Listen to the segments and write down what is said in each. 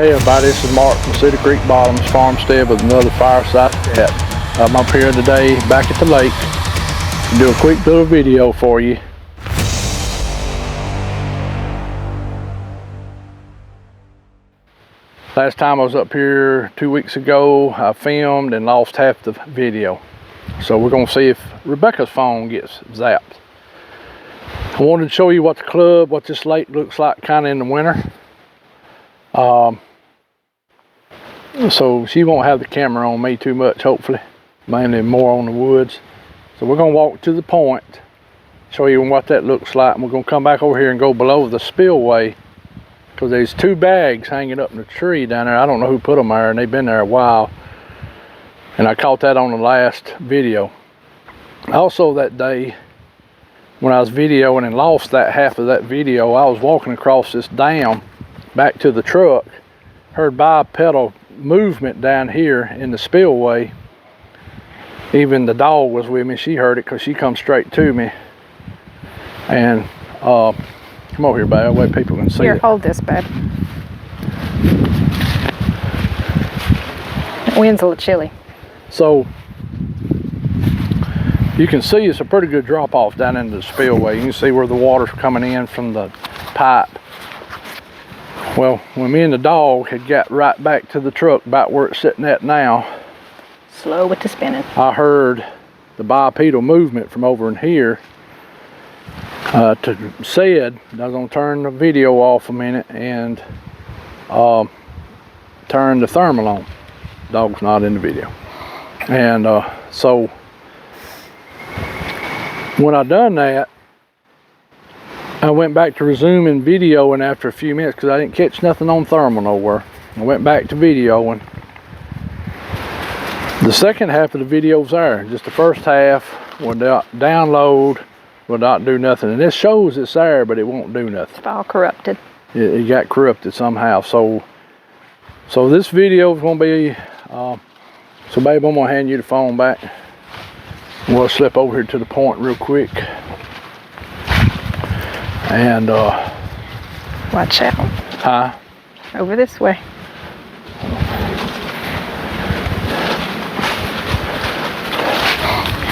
Hey everybody, this is Mark from Cedar Creek Bottoms Farmstead with another fireside chat. I'm up here today back at the lake to do a quick little video for you. Last time I was up here 2 weeks ago, I filmed and lost half the video. So we're gonna see if Rebecca's phone gets zapped. I wanted to show you what this lake looks like kind of in the winter. So she won't have the camera on me too much, hopefully, mainly more on the woods. So we're gonna walk to the point, show you what that looks like, and we're gonna come back over here and go below the spillway, because there's two bags hanging up in the tree down there. I don't know who put them there, and they've been there a while, and I caught that on the last video. Also that day when I was videoing and lost that half of that video, I was walking across this dam back to the truck, heard bipedal movement down here in the spillway. Even the dog was with me. She heard it because she come straight to me. And come over here, babe, that way people can see here, it. hold this, babe. The wind's a little chilly. So you can see it's a pretty good drop off down into the spillway. You can see where the water's coming in from the pipe. Well, when me and the dog had got right back to the truck about where it's sitting at now, Slow with the spinning. I heard the bipedal movement from over in here. Said I was gonna turn the video off a minute and turn the thermal on. Dog's not in the video. And so when I done that, I went back to resuming videoing after a few minutes because I didn't catch nothing on thermal nowhere. I went back to videoing. The second half of the video was there. Just the first half would not download, would not do nothing. And this shows it's there, but it won't do nothing. It's all corrupted. It got corrupted somehow. So this video is going to be, so babe, I'm going to hand you the phone back. We'll slip over here to the point real quick. And watch out. Huh? Over this way.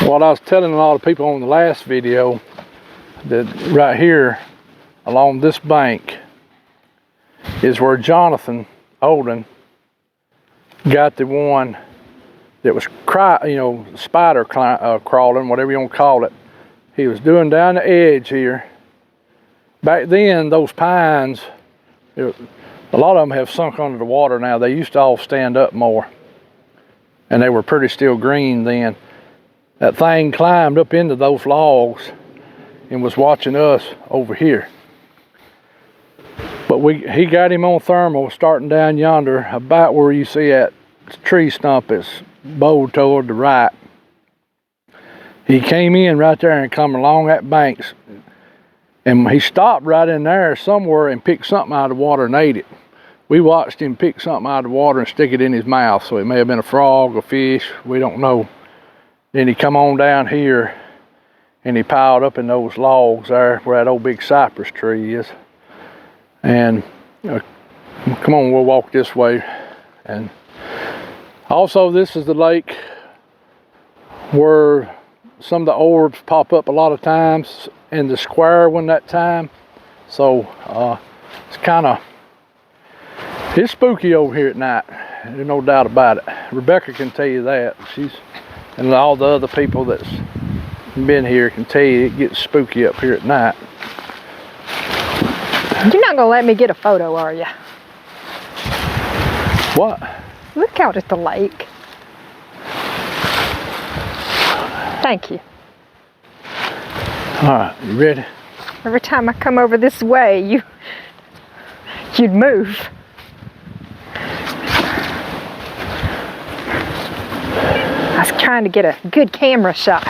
What I was telling a lot of people on the last video, that right here along this bank is where Jonathan Olden got the one that was spider crawling, whatever you want to call it. He was doing down the edge here. Back then, those pines, a lot of them have sunk under the water now. They used to all stand up more, and they were pretty still green then. That thing climbed up into those logs and was watching us over here. But he got him on thermal starting down yonder, about where you see that tree stump that's bowed toward the right. He came in right there and come along that bank. And he stopped right in there somewhere and picked something out of the water and ate it. We watched him pick something out of the water and stick it in his mouth. So it may have been a frog, a fish, we don't know. Then he come on down here and he piled up in those logs there where that old big cypress tree is. And come on, we'll walk this way. And also this is the lake where some of the orbs pop up a lot of times in the square one that time. So it's spooky over here at night. There's no doubt about it. Rebecca can tell you that. And all the other people that's been here can tell you it gets spooky up here at night. You're not gonna let me get a photo, are you? What? Look out at the lake. Thank you. All right, you ready? Every time I come over this way, you'd move. I was trying to get a good camera shot.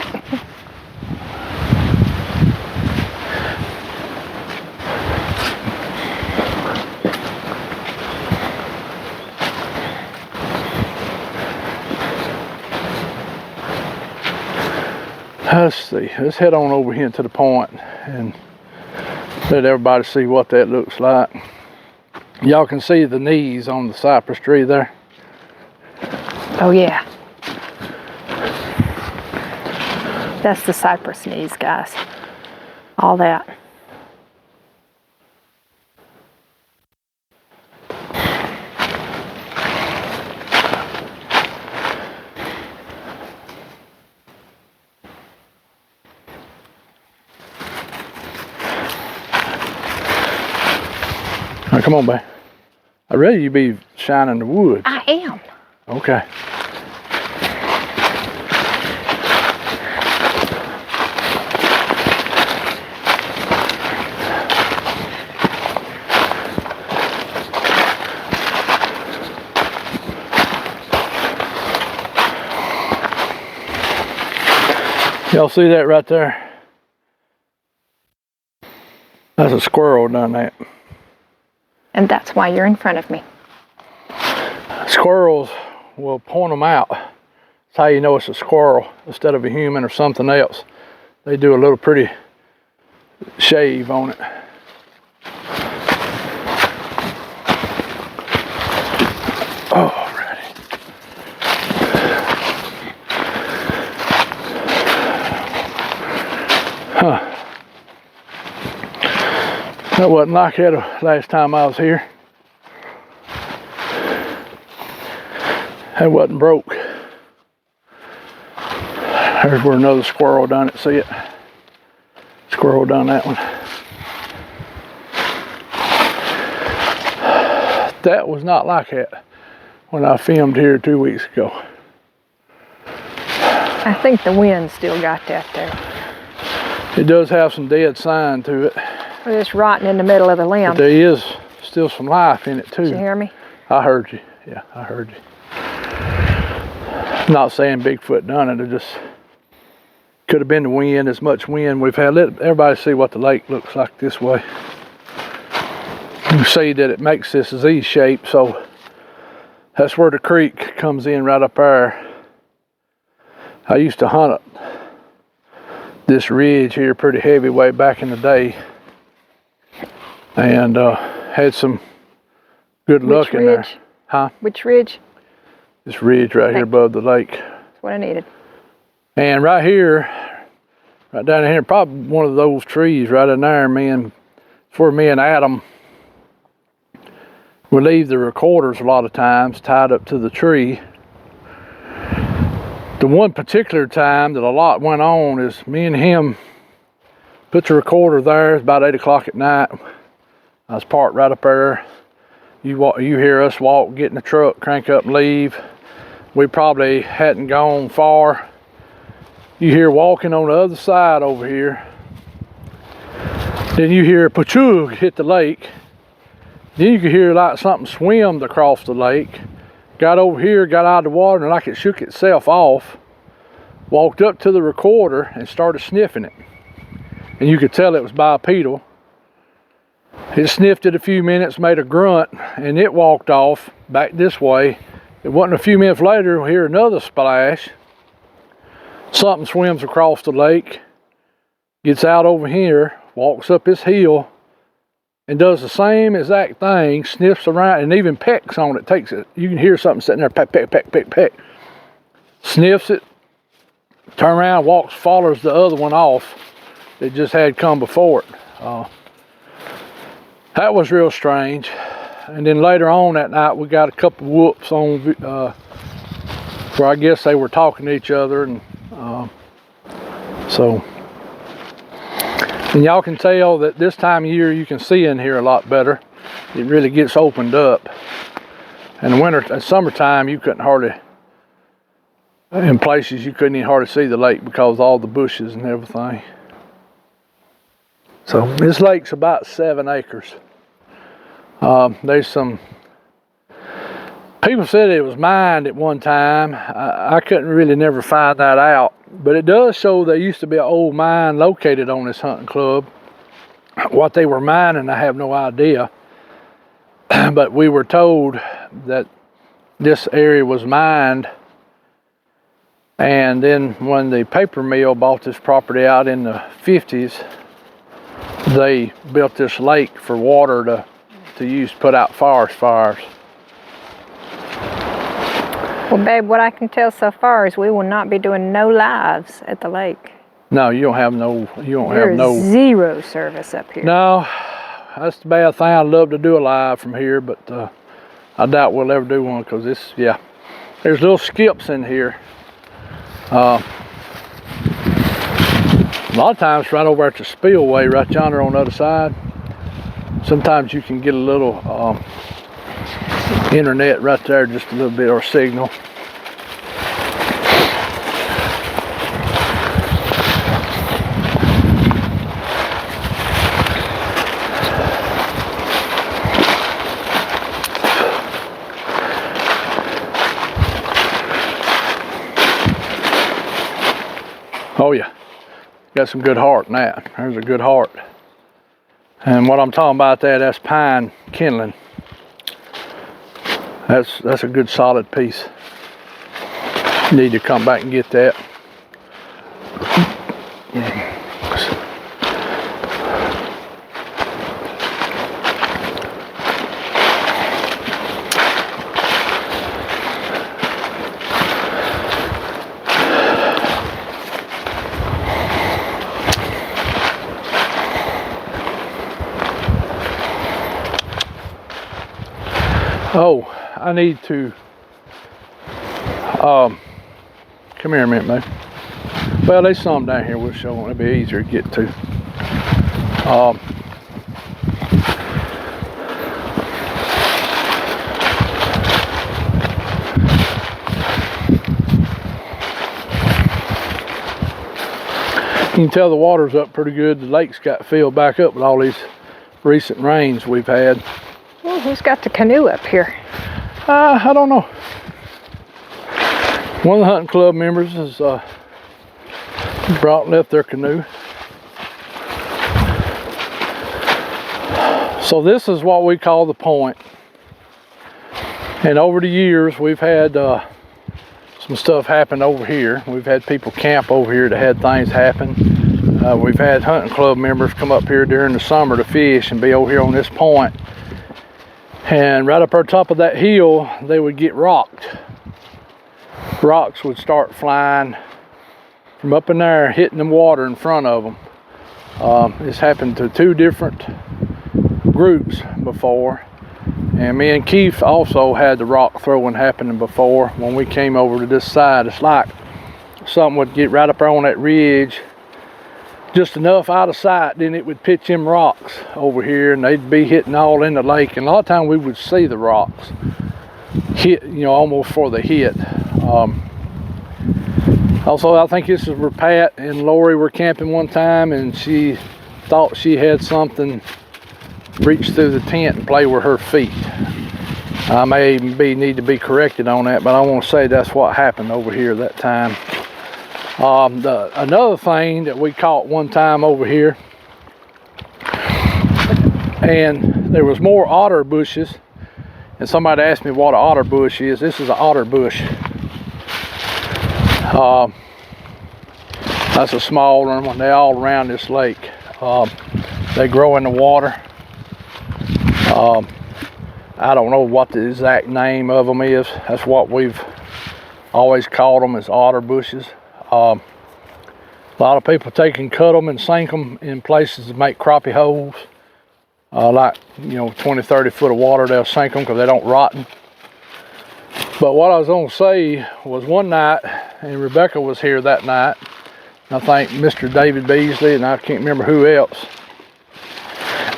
Let's see, let's head on over here to the point and let everybody see what that looks like. Y'all can see the knees on the cypress tree there. Oh yeah. That's the cypress knees, guys. All that. Now, come on, babe. I'd rather you be shining the woods. I am. Okay. Y'all see that right there? That's a squirrel done that. And that's why you're in front of me. Squirrels will point them out. That's how you know it's a squirrel instead of a human or something else. They do a little pretty shave on it. Alrighty. Huh. That wasn't like that last time I was here. That wasn't broke. There's where another squirrel done it. See it? Squirrel done that one. That was not like that when I filmed here 2 weeks ago. I think the wind still got that there. It does have some dead sign to it. We're just rotting in the middle of the limb. But there is still some life in it too. Did you hear me? I heard you. Yeah, I heard you. Not saying Bigfoot done it. It just could have been the wind, as much wind we've had. Let everybody see what the lake looks like this way. You see that it makes this Z shape, so that's where the creek comes in right up there. I used to hunt this ridge here pretty heavy way back in the day, and had some good luck in there. Huh? Which ridge? This ridge right here above the lake. That's what I needed. And right here, right down here, probably one of those trees right in there, it's where me and Adam we leave the recorders a lot of times tied up to the tree. The one particular time that a lot went on is me and him put the recorder there. It's about 8 o'clock at night. I was parked right up there. You hear us walk, get in the truck, crank up and leave. We probably hadn't gone far. You hear walking on the other side over here. Then you hear a pachug hit the lake. Then you could hear like something swimmed across the lake. Got over here, got out of the water, and like it shook itself off. Walked up to the recorder and started sniffing it. And you could tell it was bipedal. It sniffed it a few minutes, made a grunt, and it walked off back this way. It wasn't a few minutes later, we hear another splash. Something swims across the lake, gets out over here, walks up this hill, and does the same exact thing, sniffs around, and even pecks on it. Takes it. You can hear something sitting there, peck, peck, peck, peck, peck. Sniffs it, turn around, walks, follows the other one off that just had come before it. That was real strange. And then later on that night, we got a couple of whoops on where I guess they were talking to each other, and so. And y'all can tell that this time of year you can see in here a lot better. It really gets opened up. In the winter and summertime you couldn't hardly, in places you couldn't even hardly see the lake because of all the bushes and everything. So this lake's about 7 acres. There's some people said it was mined at one time. I couldn't really never find that out, but it does show there used to be an old mine located on this hunting club. What they were mining, I have no idea, but we were told that this area was mined, and then when the paper mill bought this property out in the 50s, they built this lake for water to to use to put out forest fires. Well, babe, what I can tell so far is we will not be doing no lives at the lake. No, you don't have no. There's zero service up here. No, that's the bad thing. I'd love to do a live from here, but I doubt we'll ever do one because this, yeah. There's little skips in here. A lot of times right over at the Spillway, right yonder on the other side, sometimes you can get a little internet right there, just a little bit, or signal. Oh yeah, got some good heart in that. There's a good heart. And what I'm talking about there, that's pine kindling. That's a good solid piece. Need to come back and get that. Oh, I need to, come here a minute, man. Well, there's some down here we'll show them. It'll be easier to get to. You can tell the water's up pretty good. The lake's got filled back up with all these recent rains we've had. Well, who's got the canoe up here? I don't know. One of the hunting club members has left their canoe. So this is what we call the point. And over the years, we've had some stuff happen over here. We've had people camp over here that had things happen. We've had hunting club members come up here during the summer to fish and be over here on this point. And right up on top of that hill, they would get rocked. Rocks would start flying from up in there, hitting the water in front of them. This happened to 2 different groups before. And me and Keith also had the rock throwing happening before. When we came over to this side, it's like something would get right up there on that ridge, just enough out of sight, then it would pitch them rocks over here and they'd be hitting all in the lake. And a lot of times we would see the rocks hit, you know, almost for the hit. Also, I think this is where Pat and Lori were camping one time and she thought she had something reach through the tent and play with her feet. I may even need to be corrected on that, but I want to say that's what happened over here that time. Another thing that we caught one time over here, and there was more otter bushes, and somebody asked me what an otter bush is. This is an otter bush. That's a small one. They're all around this lake. They grow in the water. I don't know what the exact name of them is. That's what we've always called them, as otter bushes. A lot of people take and cut them and sink them in places to make crappie holes. Like, you know, 20, 30 foot of water, they'll sink them because they don't rotten. But what I was going to say was one night, and Rebecca was here that night, I think Mr. David Beasley, and I can't remember who else.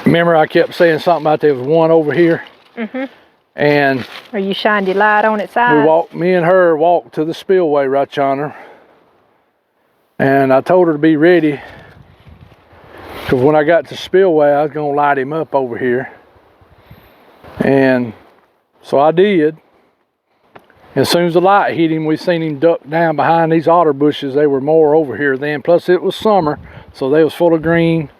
Remember I kept saying something about there was one over here? Mm-hmm. And or you shined your light on its eyes? Me and her walked to the Spillway right yonder. And I told her to be ready, because when I got to Spillway, I was going to light him up over here. And so I did. As soon as the light hit him, we seen him duck down behind these otter bushes. They were more over here then. Plus it was summer, so they was full of green.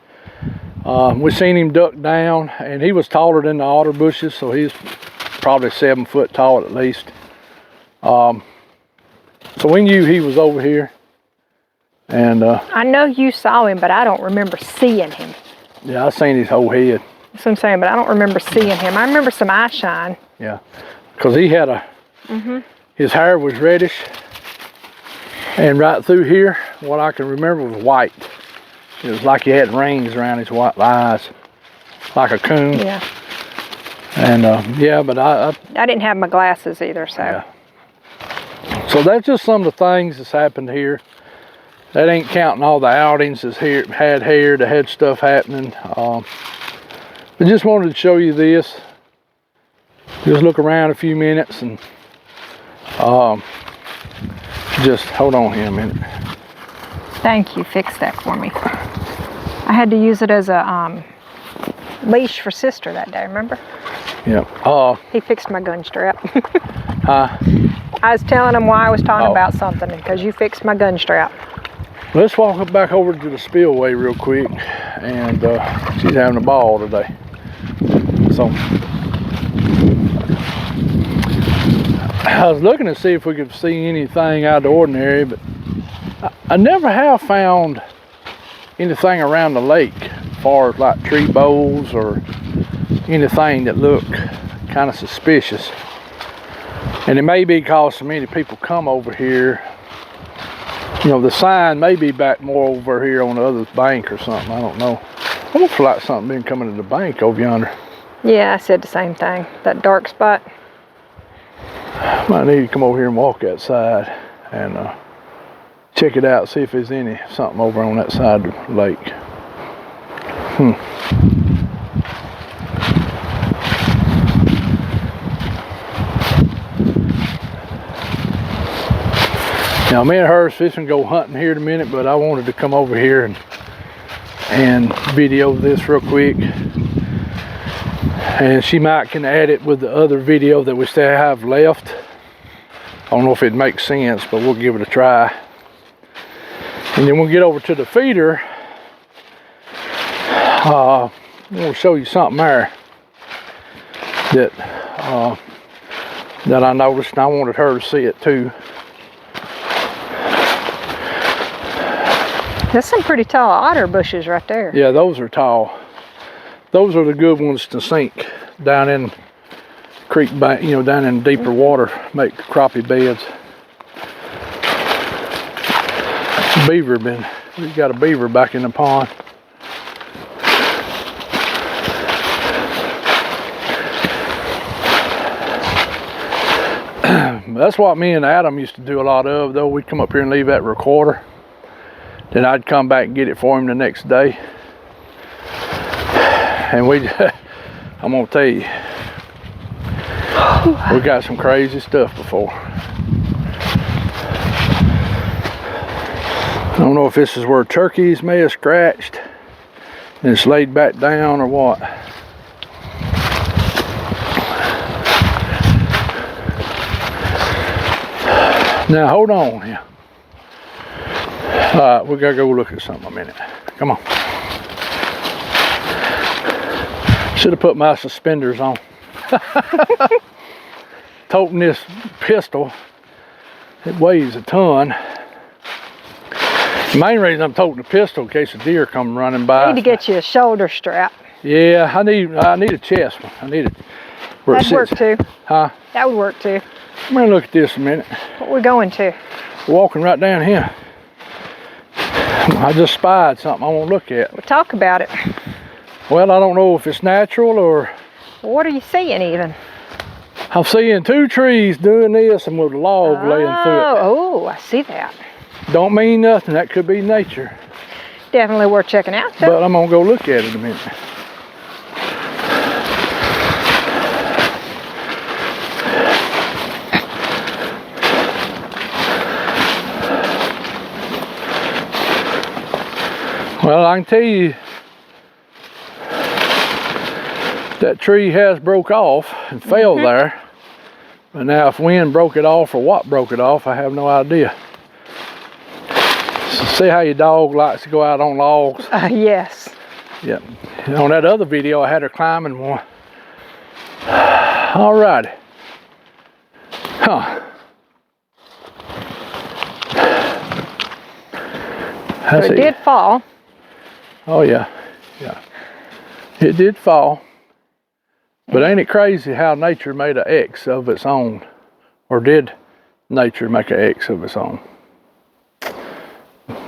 We seen him duck down, and he was taller than the otter bushes, so he's probably 7 foot tall at least. So we knew he was over here. And I know you saw him, but I don't remember seeing him. Yeah, I seen his whole head. That's what I'm saying, but I don't remember seeing him. I remember some eye shine. Yeah, because he had a, his hair was reddish, and right through here, what I can remember was white. It was like he had rings around his white eyes, like a coon. Yeah. And yeah, but I didn't have my glasses either, so. Yeah. So that's just some of the things that's happened here. That ain't counting all the outings that's here, that had stuff happening. I just wanted to show you this. Just look around a few minutes and just hold on here a minute. Thank you, fixed that for me. I had to use it as a leash for sister that day, remember? Yeah. He fixed my gun strap. Huh? I was telling him why I was talking Oh. about something, because you fixed my gun strap. Let's walk back over to the Spillway real quick, and she's having a ball today. So I was looking to see if we could see anything out of the ordinary, but I never have found anything around the lake as far as like tree boles or anything that look kind of suspicious. And it may be because so many people come over here. You know, the sign may be back more over here on the other bank or something. I don't know. Almost like something been coming to the bank over yonder. Yeah, I said the same thing. That dark spot. Might need to come over here and walk that side and check it out, see if there's something over on that side of the lake. Now me and her's fixing to go hunting here in a minute, but I wanted to come over here and video this real quick. And she might can add it with the other video that we still have left. I don't know if it makes sense, but we'll give it a try. And then we'll get over to the feeder. We'll show you something there that I noticed, and I wanted her to see it too. There's some pretty tall otter bushes right there. Yeah, those are tall. Those are the good ones to sink down in creek bank, you know, down in deeper water, make crappie beds. We got a beaver back in the pond. That's what me and Adam used to do a lot of, though. We'd come up here and leave that recorder. Then I'd come back and get it for him the next day. And I'm gonna tell you, we got some crazy stuff before. I don't know if this is where turkeys may have scratched and it's laid back down or what. Now hold on here. We gotta go look at something a minute. Come on. Should have put my suspenders on. Toting this pistol, it weighs a ton. The main reason I'm toting the pistol in case a deer come running by. I need to get you a shoulder strap. Yeah, I need a chest one. I need it. That'd work too. Huh? That would work too. I'm gonna look at this a minute. What we going to? We're walking right down here. I just spied something I want to look at. We'll talk about it. Well, I don't know if it's natural or... What are you seeing even? I'm seeing two trees doing this and with a log laying through it. Oh, I see that. Don't mean nothing. That could be nature. Definitely worth checking out though. But I'm gonna go look at it in a minute. Well, I can tell you that tree has broke off and fell there. But now if wind broke it off or what broke it off, I have no idea. So see how your dog likes to go out on logs? Yes. Yep. On that other video, I had her climbing one. All righty. Huh. So it did fall. Oh yeah, yeah. It did fall. But ain't it crazy how nature made an X of its own? Or did nature make an X of its own?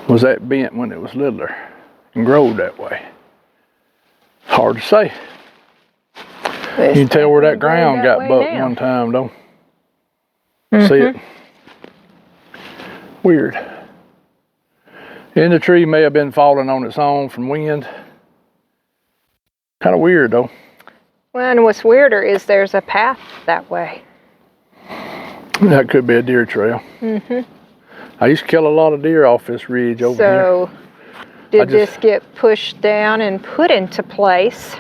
Was that bent when it was littler and growed that way? Hard to say. You can tell where that ground got bucked one time, though. See it? Weird. And the tree may have been falling on its own from wind. Kind of weird, though. Well, and what's weirder is there's a path that way. That could be a deer trail. I used to kill a lot of deer off this ridge over here. So, did this get pushed down and put into place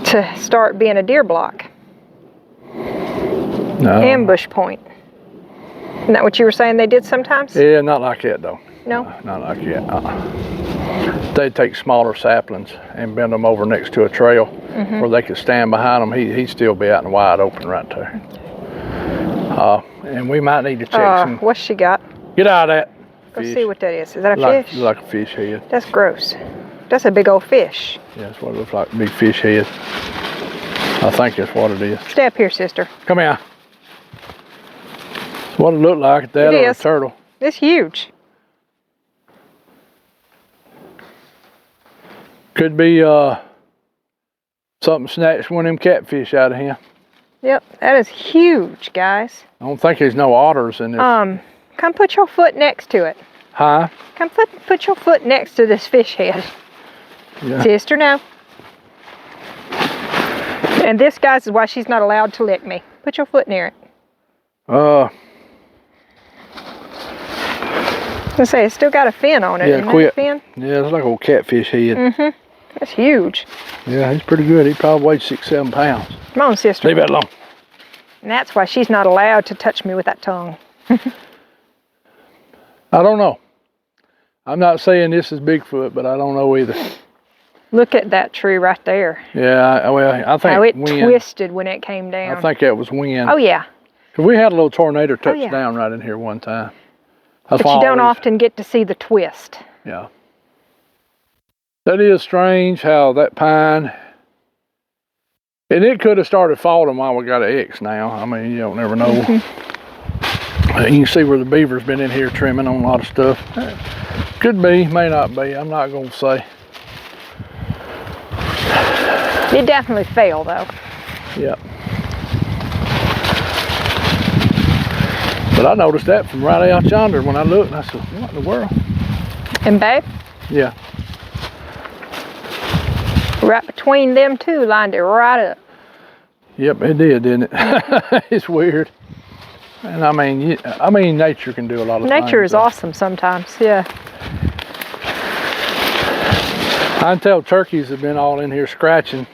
to start being a deer block? No. Ambush point. Isn't that what you were saying they did sometimes? Yeah, not like that, though. No? Not like that. They'd take smaller saplings and bend them over next to a trail where they could stand behind them. He'd still be out in the wide open right there. And we might need to check some. What's she got? Get out of that. Let's see what that is. Is that a fish? Like a fish head. That's gross. That's a big old fish. Yeah, that's what it looks like, big fish head. I think that's what it is. Stay up here, sister. Come here. That's what it looked like, that or a turtle. It's huge. Could be something snatched one of them catfish out of him. Yep, that is huge, guys. I don't think there's no otters in this. Come put your foot next to it. Huh? Come put your foot next to this fish head. Yeah. Sister, no. And this, guys, is why she's not allowed to lick me. Put your foot near it. I say it's still got a fin on it. Yeah, quit. Yeah, it's like a old catfish head. That's huge. Yeah, he's pretty good. He probably weighs 6-7 pounds. Come on, sister. Leave that alone. And that's why she's not allowed to touch me with that tongue. I don't know. I'm not saying this is Bigfoot, but I don't know either. Look at that tree right there. Yeah, I think how it wind, twisted when it came down. I think that was wind. Oh, yeah. 'Cause we had a little tornado touch down right in here one time. That's but you don't often get to see the twist. Yeah. That is strange how that pine, and it could have started falling while we got an X now. I mean, you don't never know. You can see where the beaver's been in here trimming on a lot of stuff. Could be, may not be. I'm not going to say. It definitely fell, though. Yep. But I noticed that from right out yonder when I looked, and I said, what in the world? And babe? Yeah. Right between them two, lined it right up. Yep, it did, didn't it? It's weird. And I mean, nature can do a lot of things. Nature is awesome sometimes, yeah. I can tell turkeys have been all in here scratching.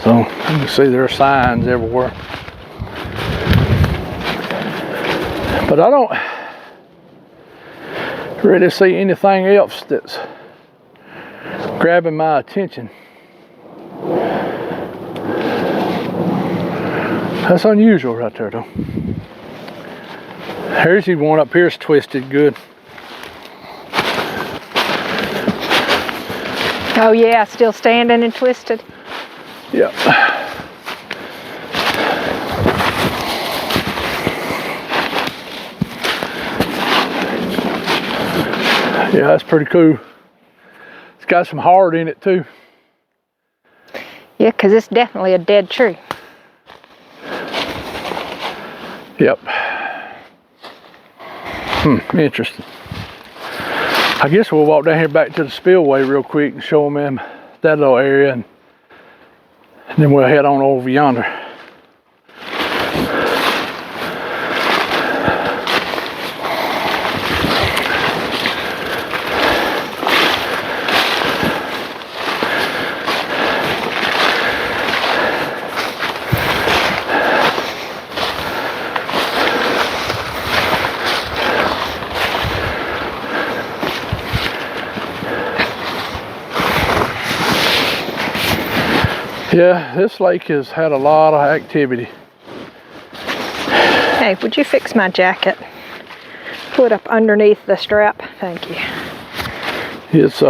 So you can see there are signs everywhere. But I don't really see anything else that's grabbing my attention. That's unusual right there, though. Here's the one up here is twisted good. Oh yeah, still standing and twisted. Yep. Yeah, that's pretty cool. It's got some heart in it too. Yeah, because it's definitely a dead tree. Yep. Interesting. I guess we'll walk down here back to the spillway real quick and show them that little area, and then we'll head on over yonder. Yeah, this lake has had a lot of activity. Hey, would you fix my jacket? Put up underneath the strap. Thank you. It's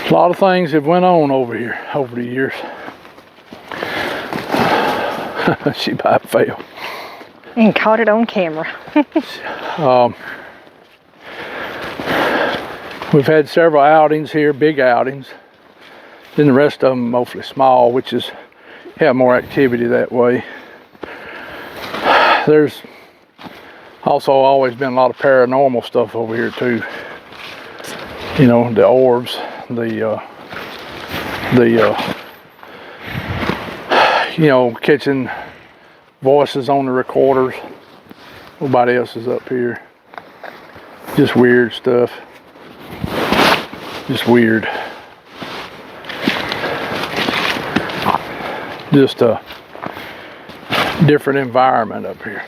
A lot of things have went on over here over the years. She about fell. And caught it on camera. We've had several outings here, big outings. Then the rest of them mostly small, which is have more activity that way. There's also always been a lot of paranormal stuff over here too. You know, the orbs, you know, catching voices on the recorders. Nobody else is up here. Just weird stuff. Just weird. Just a different environment up here.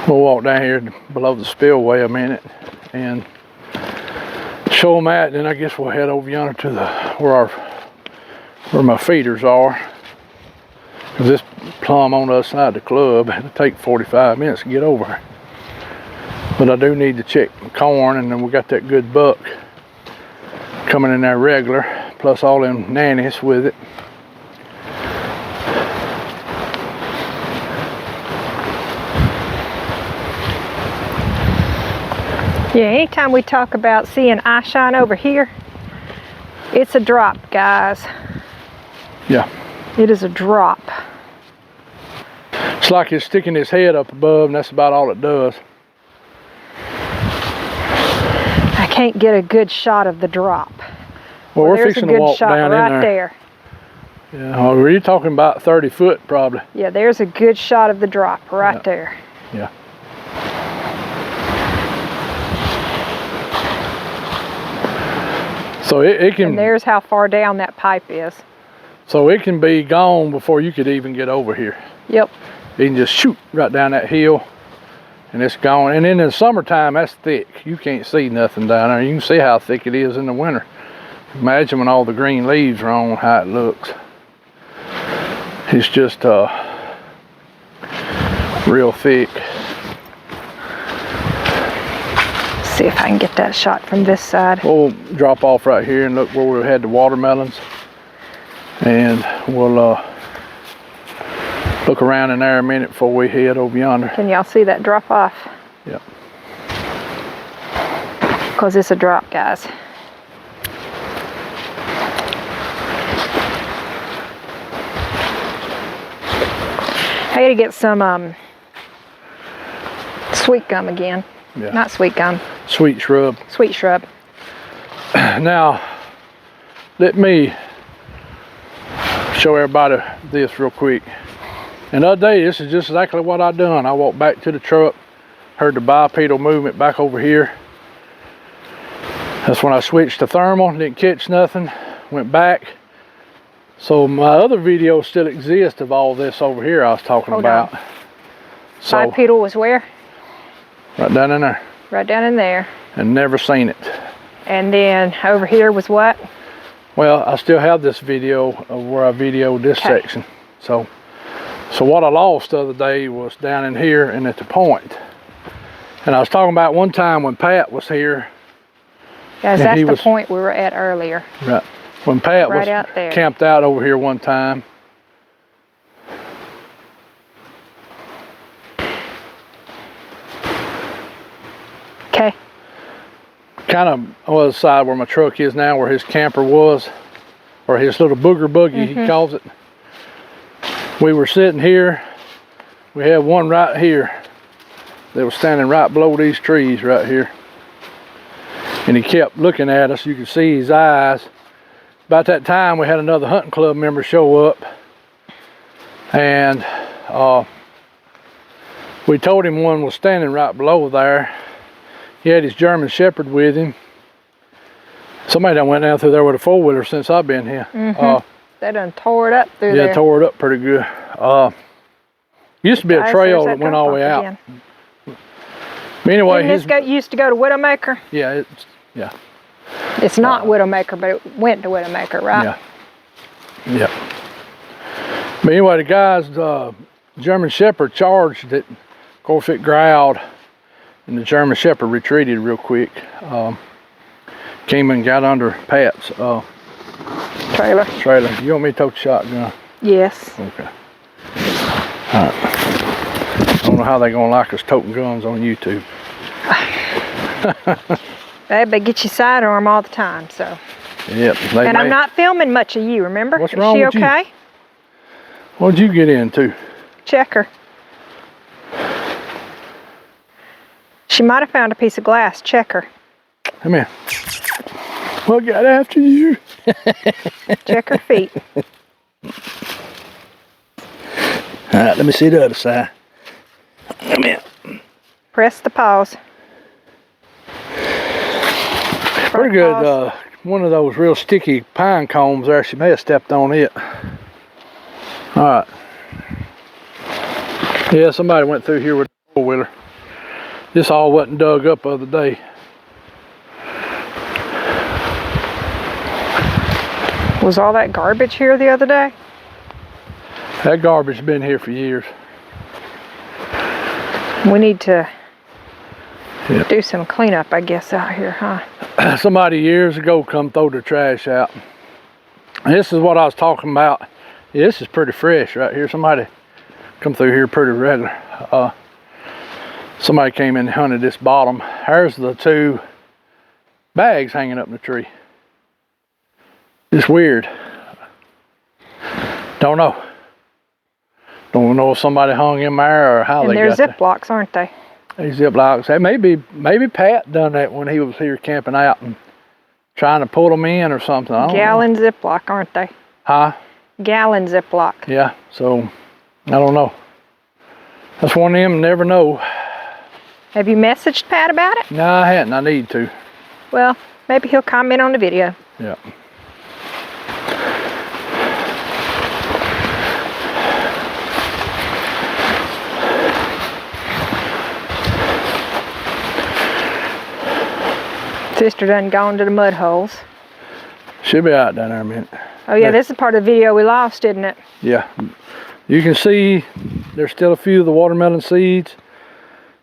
We'll walk down here below the spillway a minute and show them that, and then I guess we'll head over yonder to the where my feeders are. Cause this plumb on the other side of the club, it'll take 45 minutes to get over. But I do need to check the corn, and then we got that good buck coming in there regular, plus all them nannies with it. Yeah, anytime we talk about seeing eye shine over here, it's a drop, guys. Yeah. It is a drop. It's like it's sticking his head up above, and that's about all it does. I can't get a good shot of the drop. Well, we're there's fixing a to good walk shot down right in there. Yeah, well, were you talking about 30 foot probably? Yeah, there's a good shot of the drop right Yeah. there. Yeah. So it can. And there's how far down that pipe is. So it can be gone before you could even get over here. Yep. You can just shoot right down that hill, and it's gone. And then in the summertime, that's thick. You can't see nothing down there. You can see how thick it is in the winter. Imagine when all the green leaves are on, how it looks. It's just real thick. See if I can get that shot from this side. We'll drop off right here and look where we had the watermelons, and we'll look around in there a minute before we head over yonder. Can y'all see that drop off? Yep. Because it's a drop, guys. I gotta get some sweet gum again. Yeah. Not sweet gum, Sweet shrub. sweet shrub. Now, let me show everybody this real quick. And the other day, this is just exactly what I done. I walked back to the truck, heard the bipedal movement back over here. That's when I switched to thermal, didn't catch nothing, went back. So my other video still exists of all this over here I was talking Hold about. on. So, Bipedal was where? right down in there. Right down in there. And never seen it. And then over here was what? Well, I still have this video of where I videoed this Okay. section. So what I lost the other day was down in here and at the point. And I was talking about one time when Pat was here. Guys, And that's he the was- point we were at earlier. Right. When Pat Right was out there. camped out over here one time. Okay. Kind of on the side where my truck is now, where his camper was, or his little booger buggy, he calls it. We were sitting here. We had one right here that was standing right below these trees right here. And he kept looking at us. You could see his eyes. About that time, we had another hunting club member show up. And we told him one was standing right below there. He had his German Shepherd with him. Somebody done went down through there with a four-wheeler since I've been here. They done tore it up through Yeah, there. tore it up pretty good. Used to be a Guys, trail there's that went all the way drop-off out. again. But anyway, Didn't this used to go to Widowmaker? yeah, It's not Widowmaker, but it went to Widowmaker, right? yeah. But anyway, the guys German Shepherd charged it. Of course, it growled, and the German Shepherd retreated real quick. Came and got under Pat's trailer. You want me to tote the shotgun? Yes. Okay. All right. I don't know how they're gonna like us toting guns on YouTube. They get you sidearm all the time, so. Yep. And I'm not filming much of you, remember? What's wrong with you? Is she okay? What'd you get into? Check her. She might have found a piece of glass. Check her. Come here. What got after you? Check her feet. All right, let me see the other side. Come here. Press the pause. Pretty good. One of those real sticky pine cones there. She may have stepped on it. All right. Yeah, somebody went through here with a four-wheeler. This all wasn't dug up the other day. Was all that garbage here the other day? That garbage has been here for years. We need to do some cleanup, I guess, out here, huh? Somebody years ago come throw the trash out. And this is what I was talking about. Yeah, this is pretty fresh right here. Somebody come through here pretty regular. Somebody came in and hunted this bottom. There's the two bags hanging up in the tree. It's weird. Don't know. Don't know if somebody hung in there or how and they they're got there. Ziplocs, aren't they? These Ziplocs. Hey, maybe Pat done that when he was here camping out and trying to pull them in or something. I don't Gallon know. Ziploc, aren't they? Huh? Gallon Ziploc. Yeah, so I don't know. That's one of them, never know. Have you messaged Pat about it? No, I hadn't. I need to. Well, maybe he'll comment on the video. Yeah. Sister done gone to the mud holes. Should be out down there in a minute. Oh yeah, this is part of the video we lost, isn't it? Yeah. You can see there's still a few of the watermelon seeds.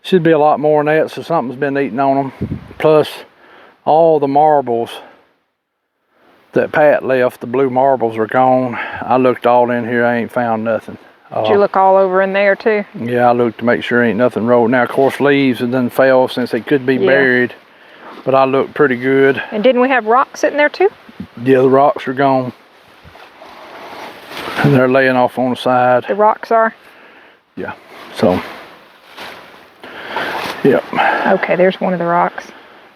Should be a lot more than that, so something's been eating on them. Plus all the marbles that Pat left, the blue marbles are gone. I looked all in here, I ain't found nothing. Did you look all over in there too? Yeah, I looked to make sure ain't nothing rolled. Now of course leaves have done fell since they could be buried. But I looked pretty good. And didn't we have rocks sitting there too? Yeah, the rocks are gone. And they're laying off on the side. The rocks are? Yeah, so. Yep. Okay, there's one of the rocks.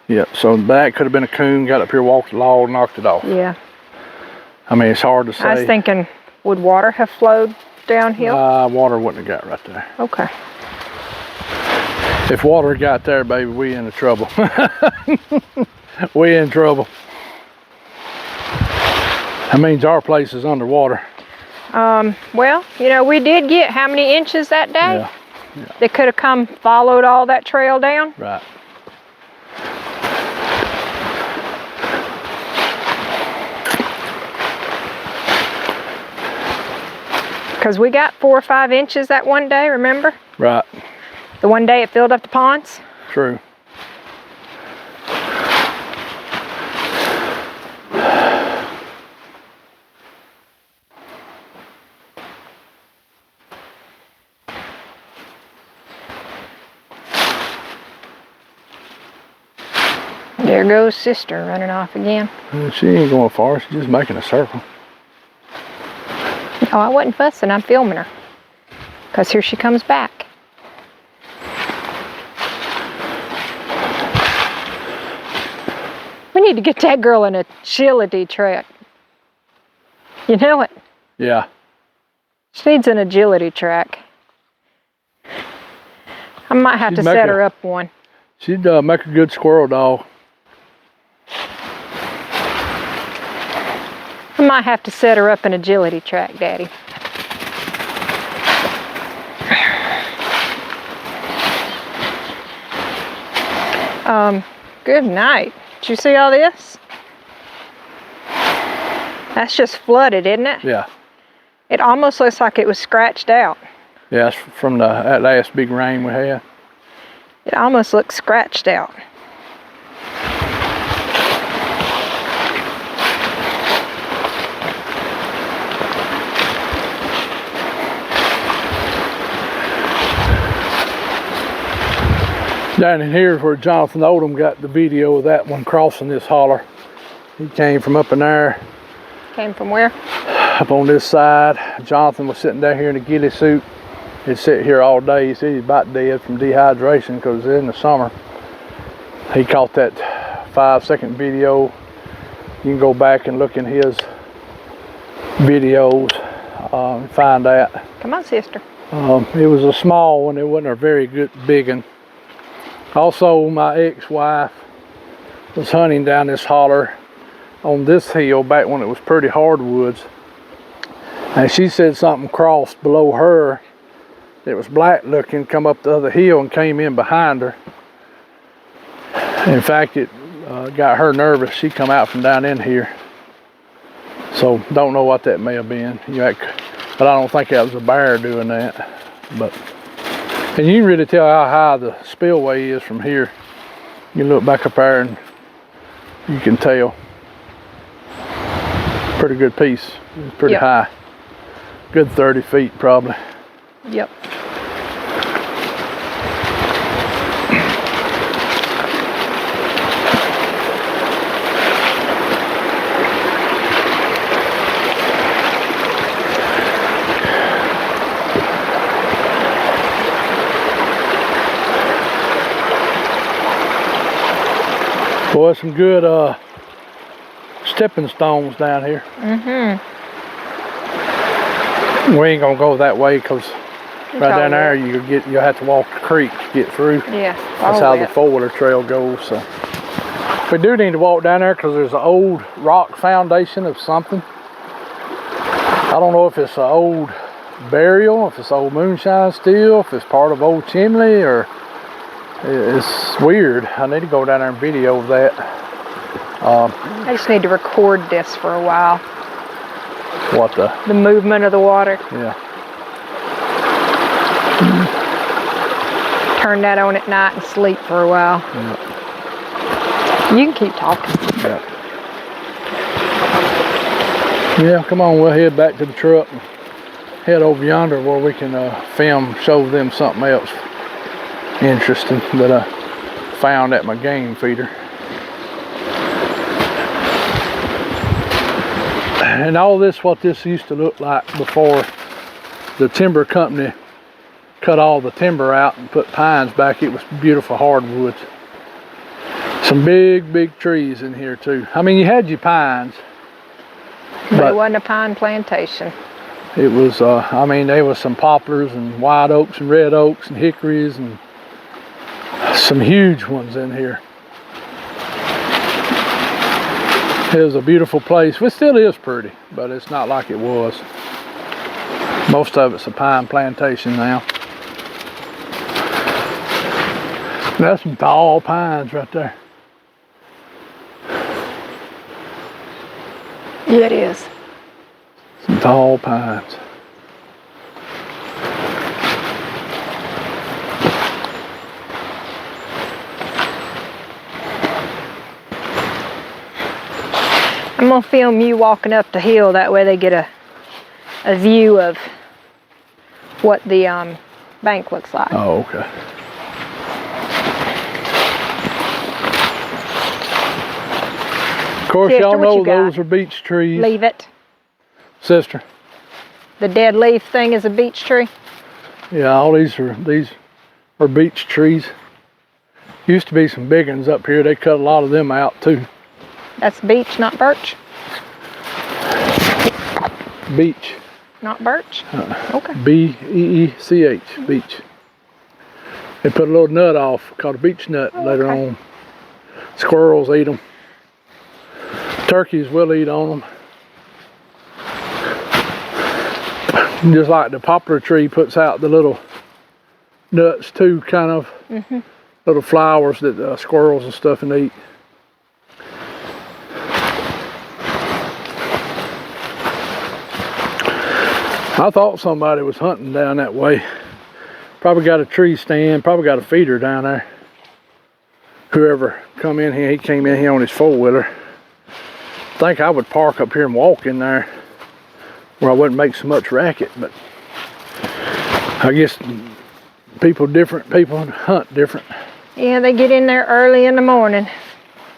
Yep, so that could have been a coon, got up here, walked the log, knocked it off. Yeah. I mean, it's hard to say. I was thinking, would water have flowed downhill? Water wouldn't have got right there. Okay. If water got there, baby, we in trouble. We in trouble. That means our place is underwater. Well, you know, we did get how many inches that day? Yeah. They could have come followed all that trail down? Right. Because we got 4 or 5 inches that one day, remember? Right. The one day it filled up the ponds? True. There goes Sister running off again. She ain't going far, she's just making a circle. Oh, I wasn't fussing, I'm filming her. Because here she comes back. We need to get that girl in a agility track. You know it? Yeah. She needs an agility track. I might have to set her up one. She'd make a good squirrel dog. I might have to set her up an agility track, Daddy. Good night. Did you see all this? That's just flooded, isn't it? Yeah. It almost looks like it was scratched out. Yeah, it's from that last big rain we had. It almost looks scratched out. Down in here is where Jonathan Odom got the video of that one crossing this holler. He came from up in there. Came from where? Up on this side. Jonathan was sitting down here in a ghillie suit. He'd sit here all day. He said he's about dead from dehydration because it's in the summer. He caught that 5-second video. You can go back and look in his videos and find that. Come on, sister. It was a small one. It wasn't a very good big one. Also, my ex-wife was hunting down this holler on this hill back when it was pretty hardwoods. And she said something crossed below her. It was black looking, come up the other hill and came in behind her. In fact, it got her nervous. She come out from down in here. So don't know what that may have been. But I don't think that was a bear doing that. And you can really tell how high the spillway is from here. You look back up there and you can tell. Pretty good piece. It's pretty high. Good 30 feet probably. Yep. Boy, some good stepping stones down here. We ain't gonna go that way because right down there you'll have to walk the creek to get through. Yeah. That's how the 4-wheeler trail goes. So we do need to walk down there because there's an old rock foundation of something. I don't know if it's an old burial, if it's old moonshine still, if it's part of old chimney, or it's weird. I need to go down there and video that. I just need to record this for a while. What the movement of the water. Yeah. Turn that on at night and sleep for a while. Yeah. You can keep talking. Yeah. Yeah, come on, we'll head back to the truck and head over yonder where we can show them something else interesting that I found at my game feeder. And all this, what this used to look like before the timber company cut all the timber out and put pines back. It was beautiful hardwoods. Some big trees in here too. I mean, you had your pines, but it wasn't a pine plantation. It was, I mean, there was some poplars and white oaks and red oaks and hickories and some huge ones in here. It was a beautiful place. It still is pretty, but it's not like it was. Most of it's a pine plantation now. That's some tall pines right there. Yeah, it is. Some tall pines. I'm gonna film you walking up the hill. That way they get a view of what the bank looks like. Oh, okay. Of course, y'all know those are beech trees. Leave it. Sister. The dead leaf thing is a beech tree? Yeah, all these are beech trees. Used to be some big ones up here. They cut a lot of them out too. That's beech, not birch? Beech. Not birch? Okay. B-E-E-C-H, beech. They put a little nut off called a beech nut later on. Squirrels eat them. Turkeys will eat on them. Just like the poplar tree puts out the little nuts too, kind of. Little flowers that squirrels and stuff and eat. I thought somebody was hunting down that way. Probably got a tree stand, probably got a feeder down there. Whoever come in here, he came in here on his 4-wheeler. I think I would park up here and walk in there where I wouldn't make so much racket, but I guess different people hunt different. Yeah, they get in there early in the morning,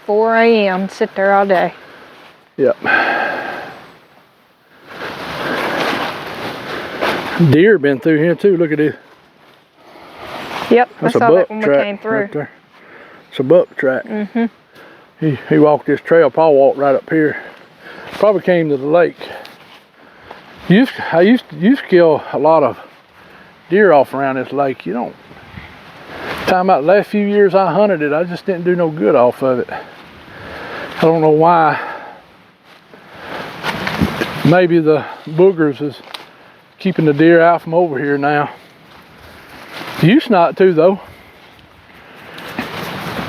4 a.m., sit there all day. Yep. Deer been through here too, look at this. Yep, That's I saw that when we track came through. right there. It's a buck track. Mm-hmm. He walked this trail, Paul walked right up here. Probably came to the lake. I used to kill a lot of deer off around this lake. You don't. Time out the last few years I hunted it, I just didn't do no good off of it. I don't know why. Maybe the boogers is keeping the deer out from over here now. Used not to though.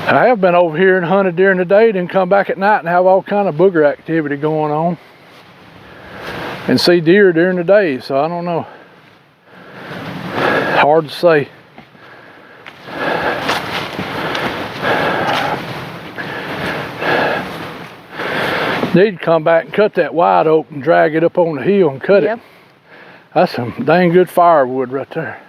I have been over here and hunted during the day, then come back at night and have all kind of booger activity going on. And see deer during the day, so I don't know. Hard to say. Need to come back and cut that wide oak and drag it up on the hill and cut it. That's some dang good firewood right there.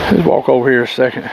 Let's walk over here a second.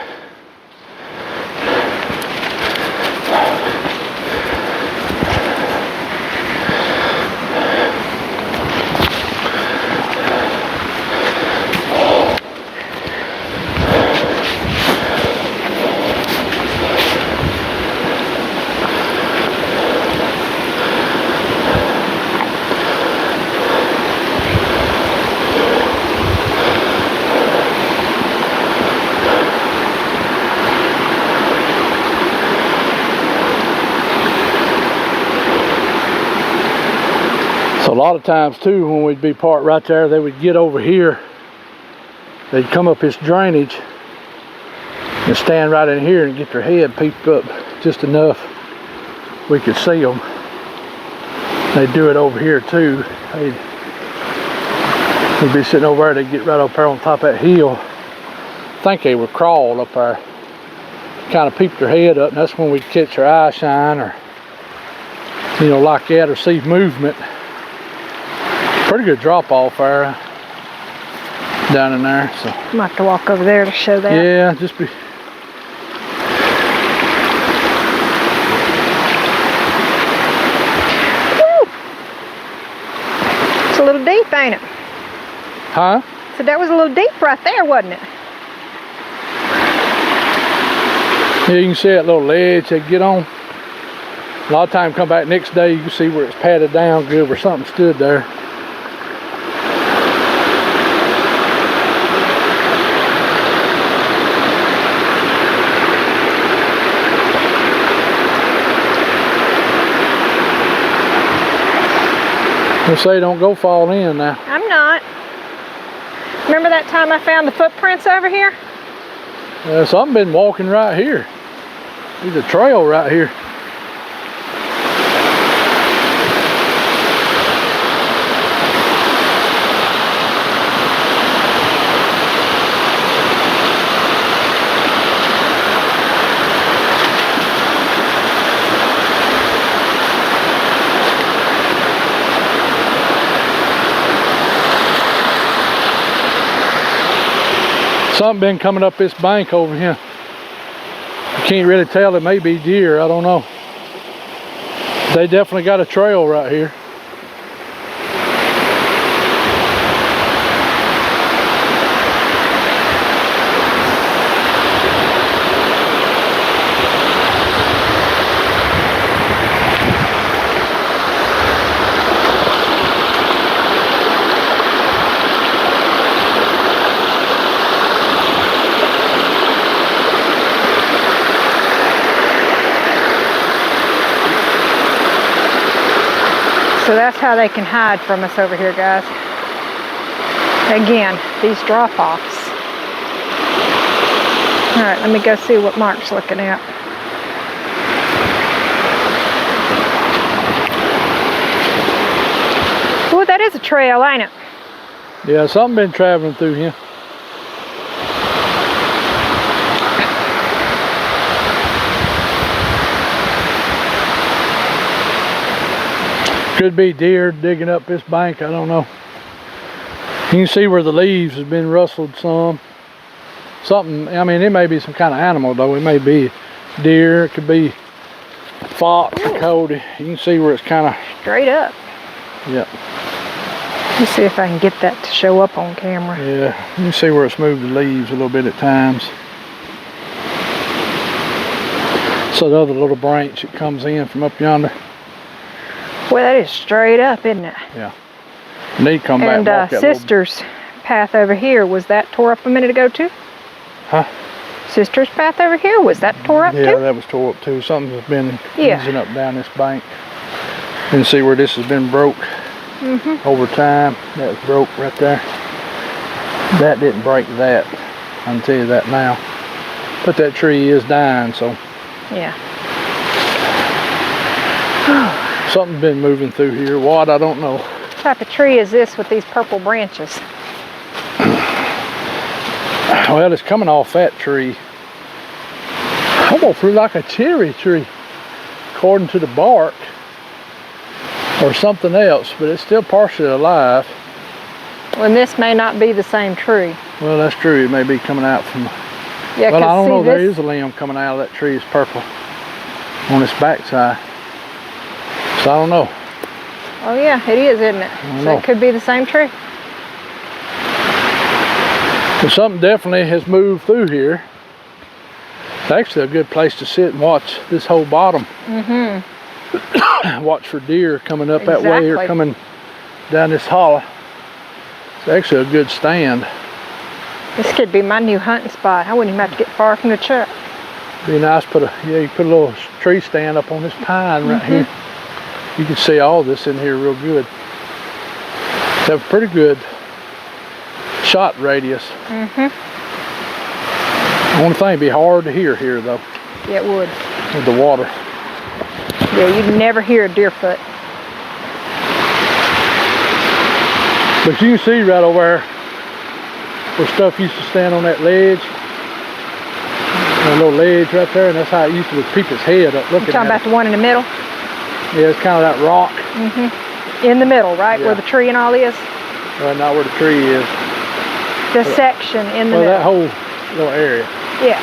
So a lot of times too, when we'd be parked right there, they would get over here. They'd come up this drainage and stand right in here and get their head peeped up just enough we could see them. They'd do it over here too. They'd be sitting over there, they'd get right up there on top of that hill. I think they would crawl up there, kind of peep their head up, and that's when we'd catch their eye shine or, you know, like that, or see movement. Pretty good drop off there down in there. So I'm gonna have to walk over there to show that. yeah, just be. Woo! It's a little deep, ain't it? Huh? So that was a little deep right there, wasn't it? Yeah, you can see that little ledge they get on. A lot of time come back next day, you can see where it's padded down good, where something stood there. They say don't go fall in now. I'm not. Remember that time I found the footprints over here? Something been walking right here. There's a trail right here. Something been coming up this bank over here. I can't really tell, it may be deer, I don't know. They definitely got a trail right here. So that's how they can hide from us over here, guys. Again, these drop-offs. All right, let me go see what Mark's looking at. Oh, that is a trail, ain't it? Yeah, something been traveling through here. Could be deer digging up this bank, I don't know. You can see where the leaves has been rustled some. Something, I mean, it may be some kind of animal though. It may be deer, it could be fox or coyote. You can see where it's kind of straight up. Yep. Let's see if I can get that to show up on camera. Yeah, you can see where it's moved the leaves a little bit at times. So the other little branch that comes in from up yonder. Well, that is straight up, isn't it? Yeah. You need to come back and walk that Sister's path over here, was that tore up a minute ago too? Huh? Sister's path over here, was that tore up too? Yeah, that was tore up too. Something's been easing up down this bank. You can see where this has been broke over time. That was broke right there. That didn't break that. I can tell you that now. But that tree is dying, so. Yeah. Something's been moving through here. What? I don't know. What type of tree is this with these purple branches? Well, it's coming off that tree. Almost looks like a cherry tree, according to the bark, or something else, but it's still partially alive. Well, and this may not be the same tree. Well, that's true. It may be coming out from. Yeah, well, I don't know. There is a limb coming out of that tree. It's purple on its backside. So I don't know. Oh yeah, it is, isn't it? So it could be the same tree. But something definitely has moved through here. It's actually a good place to sit and watch this whole bottom. Watch for deer coming up that way or coming down this hollow. It's actually a good stand. This could be my new hunting spot. I wouldn't even have to get far from the truck. Be nice to put you put a little tree stand up on this pine right here. You can see all this in here real good. Have a pretty good shot radius. Only thing, it'd be hard to hear here though. Yeah, it would. With the water. Yeah, you'd never hear a deer foot. But you can see right over there where stuff used to stand on that ledge. That little ledge right there, and that's how it used to peep its head up looking at it. Talking about the one in the middle? Yeah, it's kind of that rock. In the middle, right? Yeah. Where the tree and all is? Well, not where the tree is. The section in the middle. That whole little area. Yeah.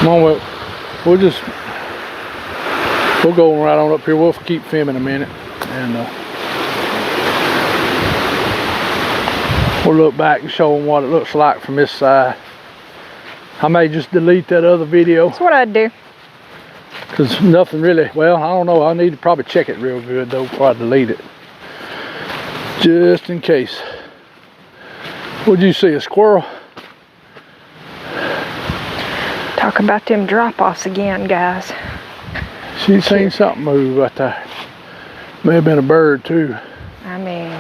Come on, we'll go right on up here. We'll keep filming a minute, and we'll look back and show them what it looks like from this side. I may just delete that other video. That's what I'd do. Because nothing really, well, I don't know. I need to probably check it real good though before I delete it. Just in case. What'd you see, a squirrel? Talk about them drop-offs again, guys. She's seen something move right there. May have been a bird too. I mean,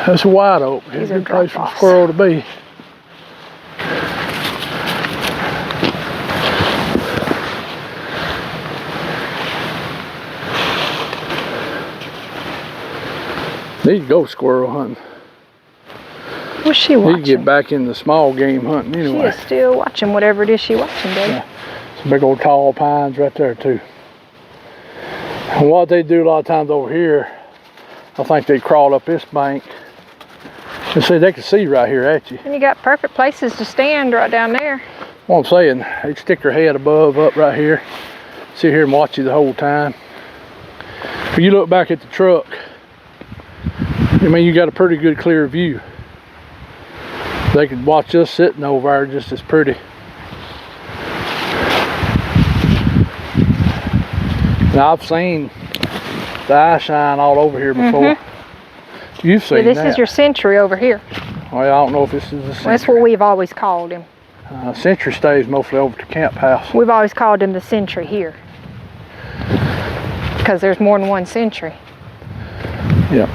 that's a white oak. It's a good place for a squirrel to be. Need to go squirrel hunting. What's she watching? Need to get back in the small game hunting anyway. She is still watching whatever it is she's watching, baby. Yeah. Some big old tall pines right there too. And what they do a lot of times over here, I think they crawl up this bank. And see, they can see right here at you. And you got perfect places to stand right down there. What I'm saying, they stick their head above up right here. Sit here and watch you the whole time. If you look back at the truck, I mean, you got a pretty good clear view. They could watch us sitting over there just as pretty. Now I've seen the eye shine all over here before. You've seen this that. is your Sentry over here. Well, I don't know if this is the Sentry. That's what we've always called him. Sentry stays mostly over to Camp House. We've always called him the Sentry here. Because there's more than one Sentry. Yep.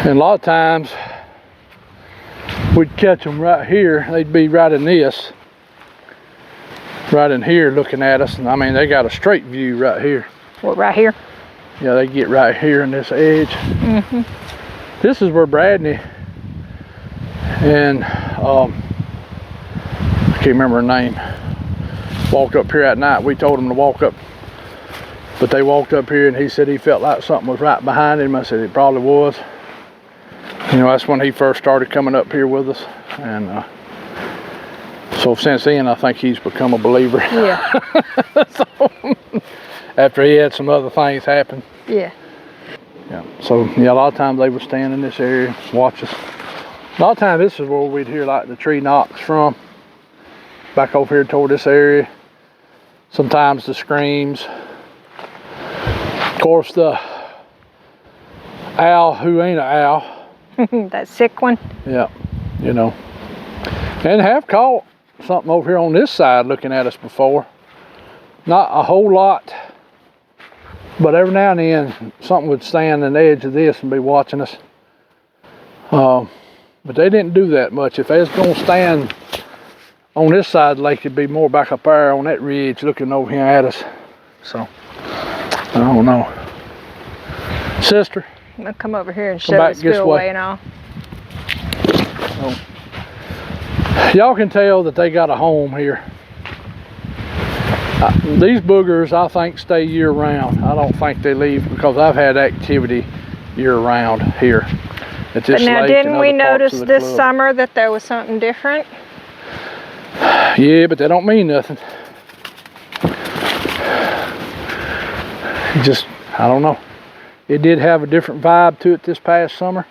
And a lot of times, we'd catch them right here. They'd be right in this. Right in here looking at us. And I mean, they got a straight view right here. What, right here? Yeah, they get right here in this edge. Mm-hmm. This is where Bradney and I can't remember her name, walked up here at night. We told them to walk up, but they walked up here and he said he felt like something was right behind him. I said it probably was. You know, that's when he first started coming up here with us. And so since then, I think he's become a believer. Yeah. So, after he had some other things happen. Yeah. Yeah. So yeah, a lot of times they would stand in this area, watch us. A lot of times this is where we'd hear like the tree knocks from. Back over here toward this area. Sometimes the screams. Of course, the owl who ain't an owl. That sick one. Yeah, you know. And have caught something over here on this side looking at us before. Not a whole lot, but every now and then something would stand on the edge of this and be watching us. But they didn't do that much. If they was gonna stand on this side of the lake, it'd be more back up there on that ridge looking over here at us. So, I don't know. Sister. I'll come over here and show the back this spillway way. and all. Oh. Y'all can tell that they got a home here. These boogers, I think, stay year round. I don't think they leave because I've had activity year round here at this But now, lake didn't and we other parts notice of the this club. summer that there was something different? Yeah, but that don't mean nothing. Just, I don't know. It did have a different vibe to it this past summer.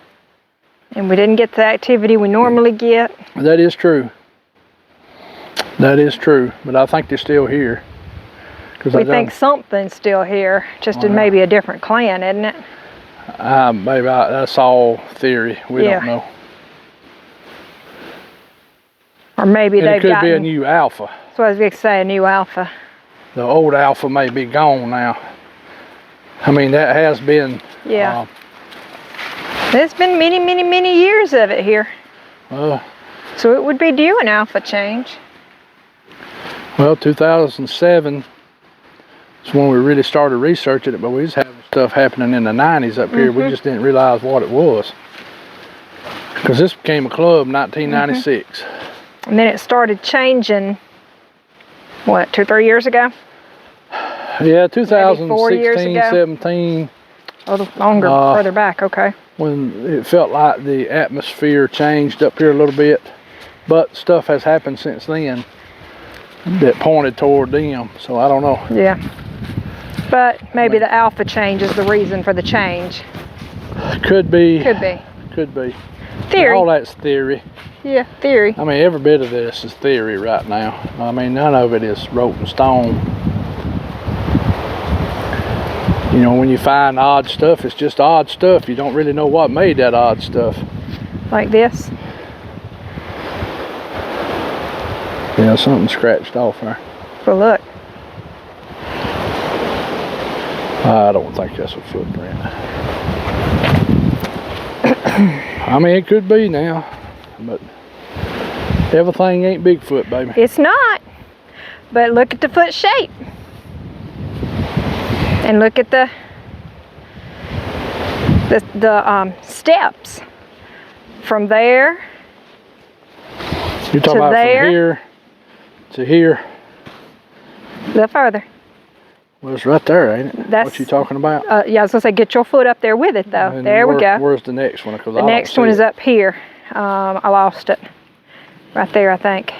And we didn't get the activity we normally get. That is true. That is true. But I think they're still here. We think something's still here, just in maybe a different clan, isn't it? Maybe that's all theory. We don't know. Or maybe And they've it could be a gotten, new alpha. so I was going to say, a new alpha. The old alpha may be gone now. I mean, that has been. Yeah. There's been many, many, many years of it here. So it would be due an alpha change. Well, 2007 is when we really started researching it, but we was having stuff happening in the 90s up here. We just didn't realize what it was. Because this became a club in 1996. And then it started changing, what, 2 or 3 years ago? Yeah, 4 years 2016, ago? 17. Oh, longer, further back, okay. When it felt like the atmosphere changed up here a little bit. But stuff has happened since then that pointed toward them, so I don't know. Yeah. But maybe the alpha change is the reason for the change. Could be. Could be. Could be. Theory. All that's theory. Yeah, theory. I mean, every bit of this is theory right now. I mean, none of it is wrote in stone. You know, when you find odd stuff, it's just odd stuff. You don't really know what made that odd stuff. Like this? Yeah, something scratched off there. Well, look. I don't think that's a footprint. I mean, it could be now, but everything ain't Bigfoot, baby. It's not. But look at the foot shape. And look at the steps from there. You're talking about there. from here to here. A little further. Well, it's right there, ain't it? That's, what you talking about? Yeah, I was gonna say, get your foot up there with it, though. And there we go. Where's the next one? The next one is up here. I lost it. Right there, I think.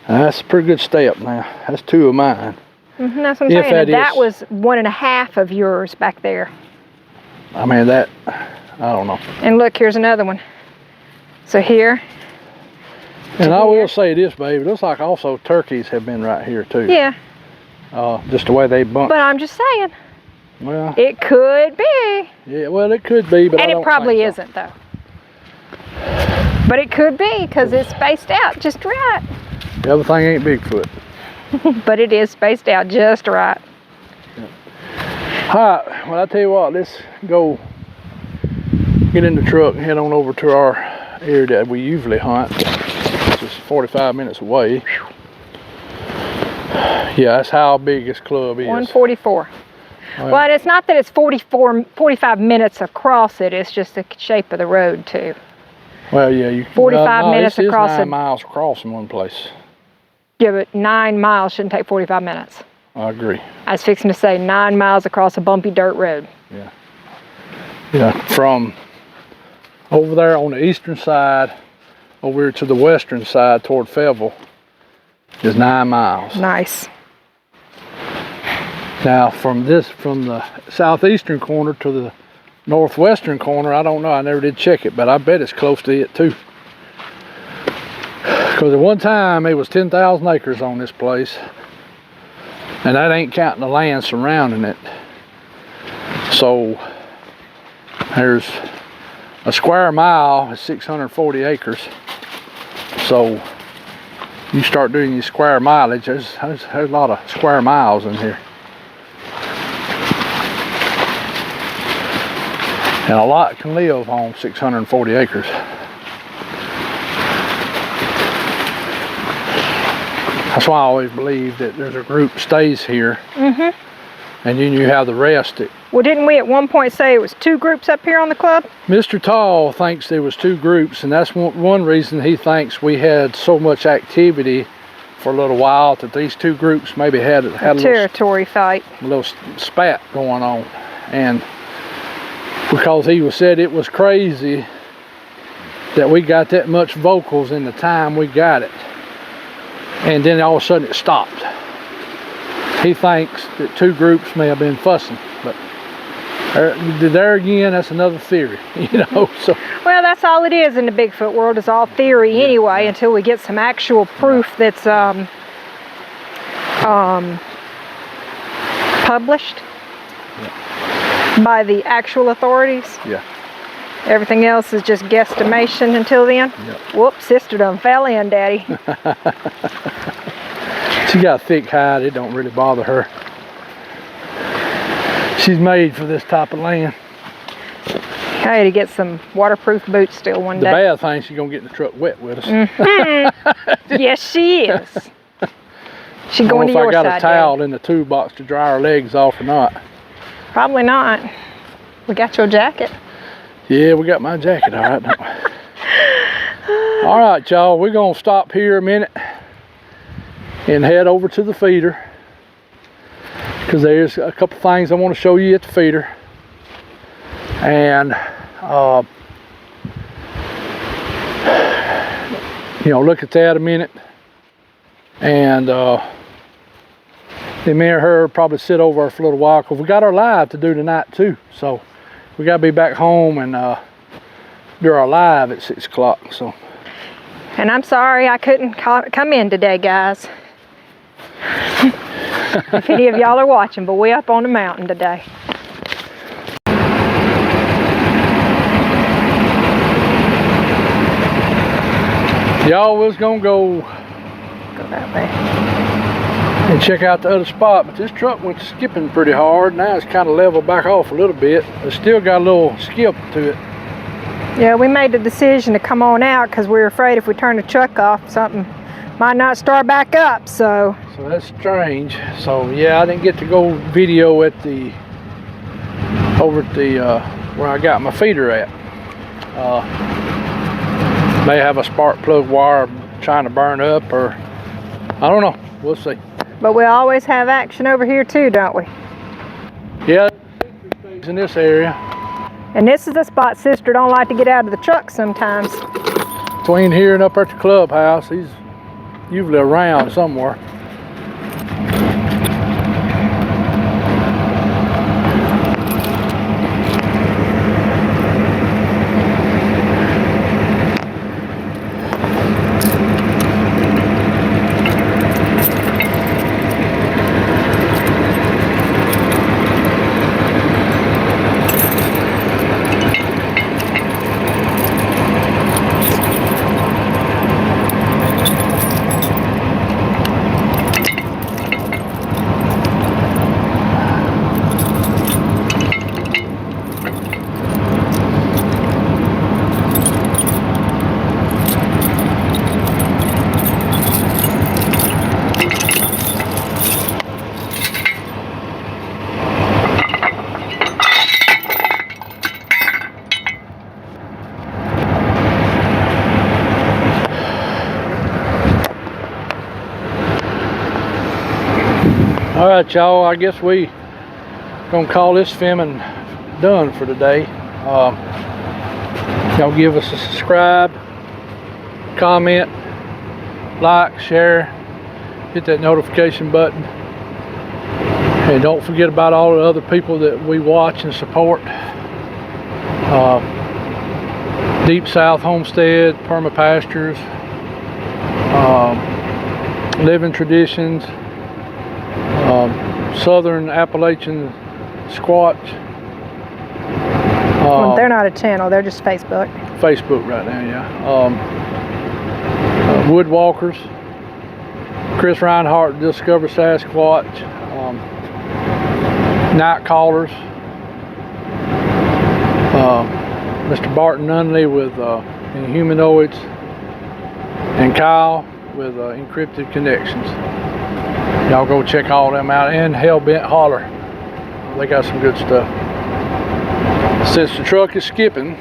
That's a pretty good step now. That's 2 of mine. That's what I'm saying. And that was 1.5 of yours back there. I mean, that, I don't know. And look, here's another one. So here. And I will say this, baby. It looks like also turkeys have been right here, too. Yeah. Just the way they bump. But I'm just saying. Well, It could be. yeah, well, it could be, but And I it don't probably think so. isn't, though. But it could be, because it's spaced out just right. The other thing ain't Bigfoot. But it is spaced out just right. All right, well, I tell you what, let's go get in the truck and head on over to our area that we usually hunt, which is 45 minutes away. Yeah, that's how big this club is. 144. Well, Well, and it's not that it's 45 minutes across it, it's just the shape of the road, too. well, yeah, you 45 minutes this across is 9 it. miles across in one place. Yeah, but 9 miles shouldn't take 45 minutes. I agree. I was fixing to say 9 miles across a bumpy dirt road. Yeah, from over there on the eastern side over to the western side toward Fayetteville is 9 miles. Nice. Now from the southeastern corner to the northwestern corner, I don't know, I never did check it, but I bet it's close to it too. Because at one time it was 10,000 acres on this place, and that ain't counting the land surrounding it. So there's a square mile is 640 acres. So you start doing your square mileage, there's a lot of square miles in here. And a lot can live on 640 acres. That's why I always believe that there's a group stays here, and then you have the rest. Well, didn't we at one point say it was 2 groups up here on the club? Mr. Tall thinks there was 2 groups, and that's one reason he thinks we had so much activity for a little while, that these 2 groups maybe had a Territory fight. little spat going on. And because he said it was crazy that we got that much vocals in the time we got it, and then all of a sudden it stopped. He thinks that 2 groups may have been fussing, but there again, that's another theory, you know. So Well, that's all it is in the Bigfoot world, is all theory anyway, until we get some actual proof that's published by the actual authorities. yeah, Everything else is just guesstimation until then. Yep. Whoops, sister done fell in, Daddy. she got a thick hide. It don't really bother her. She's made for this type of land. I had to get some waterproof boots still one The day. bad thing, she's gonna get in the truck wet with us. Yes, she is. She I don't going to know if your I got side, a towel Daddy. in the toolbox to dry her legs off or not. Probably not. We got your jacket. Yeah, we got my jacket, all right. Don't we? All right, y'all, we're gonna stop here a minute and head over to the feeder, because there's a couple things I want to show you at the feeder. And you know, look at that a minute, and then me and her probably sit over for a little while, because we got our live to do tonight too. So we got to be back home and do our live at 6 o'clock. So, And I'm sorry I couldn't come in today, guys. If any of y'all are watching, but we up on the mountain today. y'all was gonna go Go that way. and check out the other spot, but this truck went skipping pretty hard. Now it's kind of leveled back off a little bit. It's still got a little skip to it. Yeah, we made the decision to come on out because we were afraid if we turned the truck off, something might not start back up. So That's strange. So yeah, I didn't get to go video at the over at the where I got my feeder at. May have a spark plug wire trying to burn up, or I don't know. We'll see. but we always have action over here too, don't we? Yeah, in this area And this is the spot sister don't like to get out of the truck sometimes. between here and up at the clubhouse, he's usually around somewhere. All right, y'all. I guess we gonna call this filming done for today. Y'all give us a subscribe, comment, like, share, hit that notification button, and don't forget about all the other people that we watch and support. Deep South Homestead, Permapastures, Living Traditions, Southern Appalachian Squatch. Well, they're not a channel, they're just Facebook. Facebook right now, yeah. Woodwalkers, Chris Reinhardt, Discover Sasquatch, Night Callers, Mr. Barton Nunley with Inhumanoids, and Kyle with Encrypted Connections. Y'all go check all them out, and Hellbent Holler. They got some good stuff. Since the truck is skipping,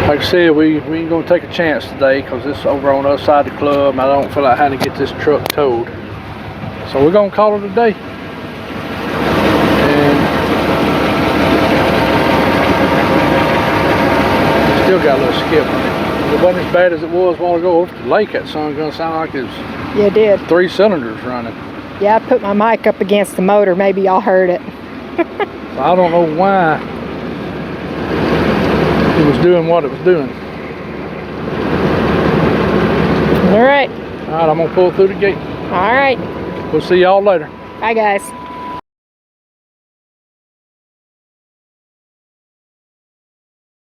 like I said, we ain't gonna take a chance today because it's over on the other side of the club and I don't feel like having to get this truck towed. So we're gonna call it a day. And still got a little skip on it. It wasn't as bad as it was a while ago. Over to the lake, that sun's gonna sound like it's Yeah, it did. 3 cylinders running. Yeah, I put my mic up against the motor. Maybe y'all heard it. I don't know why it was doing what it was doing. All right. All right, I'm gonna pull through the gate. All right. We'll see y'all later. Bye, guys.